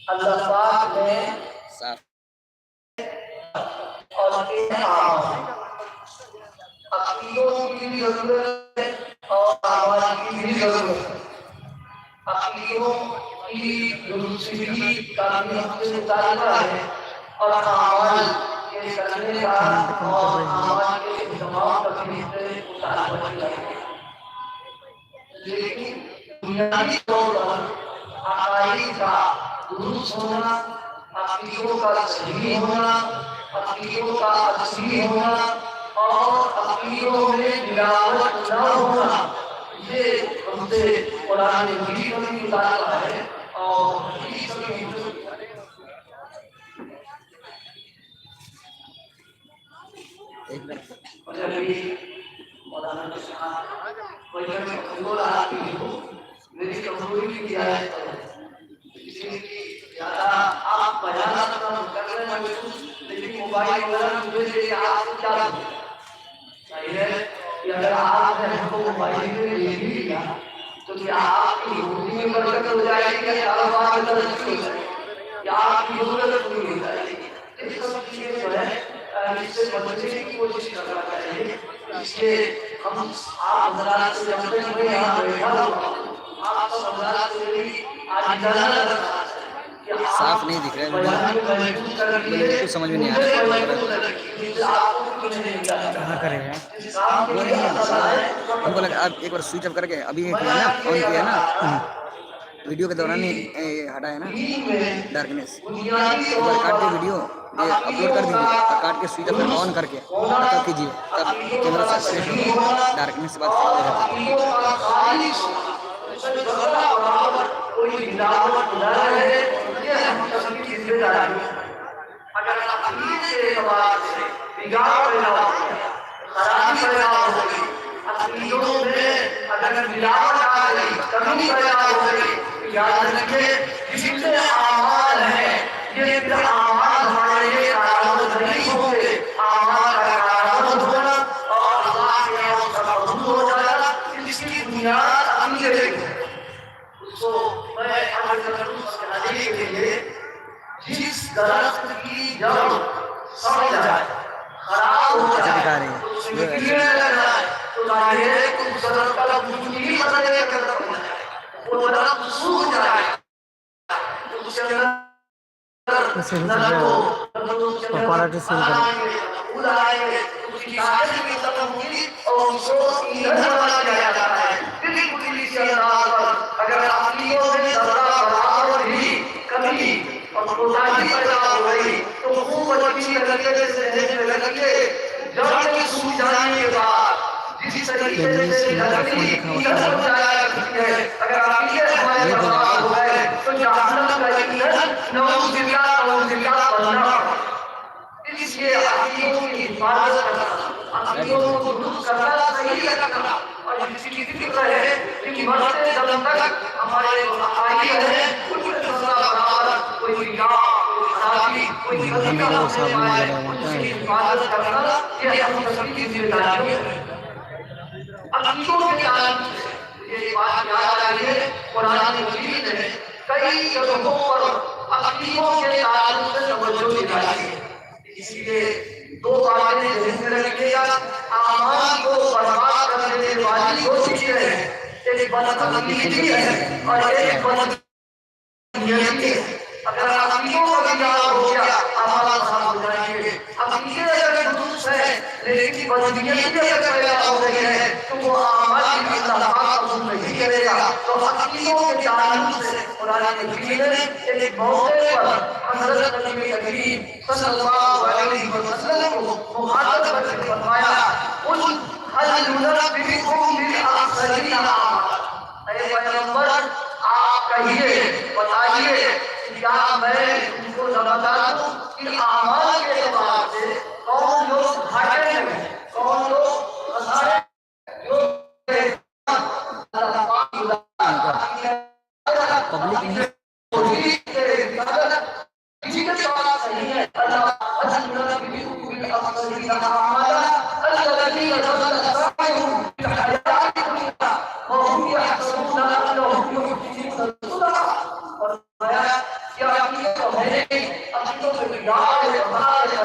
اللہ پاک نے اور عقیدوں کی بھی ضرورت ہے اور اعمال کی بھی ضرورت ہے۔ عقیدوں کی درستگی کا بھی ہم سے مطالبہ ہے اور اعمال کے کرنے کا اور اعمال کے اہتمام کا بھی ہم سے مطالبہ کیا ہے۔ لیکن بنیادی طور پر عقائد کا درست ہونا، عقیدوں کا صحیح ہونا، عقیدوں کا اصلی ہونا اور عقیدوں میں ملاوٹ نہ ہونا، یہ ہم سے قرآن مجید کا بھی مطالبہ ہے اور حدیث کا بھی مولانا نے کہا کوئی میں کمزور آدمی ہوں، میری کمزوری کی رعایت کریں، اس لیے کہ زیادہ آپ بیانات کر رہے ہیں لیکن موبائل وغیرہ مجھے سے آپ کو کیا صحیح ہے کہ اگر آپ نے ہم کو موبائل میں لے بھی لیا تو کیا آپ کی روزی میں برکت ہو جائے گی یا کاروبار میں ترقی ہو جائے گی یا آپ کی ضرورت پوری ہو جائے گی؟ اس سب چیزیں جو ہے اس سے بچنے کی کوشش کرنا چاہیے۔ اس لیے ہم آپ حضرات سے جب تک میں یہاں بیٹھا ہوں آپ سب حضرات سے بھی آج جانا رہا صاف نہیں دکھ رہا ہے، بالکل سمجھ میں نہیں آ رہا کہاں کرے گا وہ نہیں ہے۔ ہم کو لگا آپ ایک بار سوئچ آف کر کے ابھی کیا نا آن کیا نا ویڈیو کے دوران ہٹا ہے نا ڈارکنیس، ایک بار کاٹ کے ویڈیو اپلوڈ کر دیجیے اور کاٹ کے سوئچ آف آن کر کے تب کیجیے، تب کیمرہ سے فریش ہوگا، ڈارکنیس سے بات ختم ہو جاتا ہے۔ کوئی ملاوٹ نہ رہے، یہ ہم سب کی ذمہ داری ہے۔ اگر عقیدے کے اعتبار سے بگاڑ پیدا ہو گیا، خرابی پیدا ہو گئی، عقیدوں میں اگر ملاوٹ آ گئی، کمی پیدا ہو گئی، یاد رکھیے جتنے اعمال ہیں یہ پھر اعمال ہمارے لیے کارآمد نہیں ہوں گے، اعمال کا کارآمد ہونا اور اللہ کے یہاں اس کا قبول ہو جانا اس کی بنیاد عقیدے ہے۔ اس کو میں عمل کرنے کے لیے جس درخت کی جڑ سڑ جائے، خراب ہو جائے، اس میں کیڑے لگ جائے تو ظاہر ہے کہ اس درخت کا وجود ہی بدلنے کا طرف ہو جائے، وہ درخت سوکھ جائے، اس کے اندر پاپاراٹی سیل کریں پھول آئیں گے، اس کی طاقت بھی ختم ہوگی اور اس کو ایندھن بنا دیا جاتا ہے۔ بالکل اسی انداز پر اگر عقیدوں میں ذرہ برابر بھی کمی اور کوتاہی پیدا ہو گئی تو خوب اچھی طریقے سے دیکھنے لگیے، جڑ کے سوکھ جانے کے بعد جس طریقے سے لکڑی ایندھن بن جایا کرتی ہے، اگر عقیدے ہمارے برباد ہو گئے تو جہنم کا ایندھن نعوذ باللہ بننا۔ اس لیے عقیدوں کی حفاظت کرنا، عقیدوں کو درست کرنا، صحیح کرنا اور اس کی فکر ہے کہ مرتے دم تک ہمارے عقائد ہیں ان میں ذرہ برابر کوئی بگاڑ، کوئی خرابی، کوئی غلطی نہ ہونے پائے، اس کی حفاظت کرنا یہ ہم سب کی ذمہ داری ہے۔ عقیدوں کے تعلق سے یہ بات یاد آ رہی ہے، قرآن مجید نے کئی جگہوں پر عقیدوں کے تعلق سے توجہ دلائی ہے۔ اس لیے دو باتیں ذہن میں رکھیے گا، اعمال کو برباد کر دینے والی دو چیزیں ہیں، ایک بدعقیدی ہے اور ایک بدنیتی ہے۔ اگر عقیدوں کا بگاڑ ہو گیا اعمال خراب ہو جائیں گے، عقیدے اگر درست ہے لیکن بدنیتی اگر پیدا ہو گئی ہے تو وہ اعمال بھی اللہ پاک قبول نہیں کرے گا۔ تو عقیدوں کے تعلق سے قرآن مجید نے ایک موقع پر حضرت نبی کریم صلی اللہ علیہ وسلم کو مخاطب کر کے فرمایا، قل هل ننبئكم بالاخسرین اعمالا، اے پیغمبر آپ کہیے، بتائیے کیا میں تم کو بتا دوں کہ اعمال کے اعتبار سے کون لوگ گھاٹے میں ہیں، کون لوگ خسارے پبلک نہیں تو ہے نہیں، عقیدوں میں بگاڑ ہے، بہار ہے،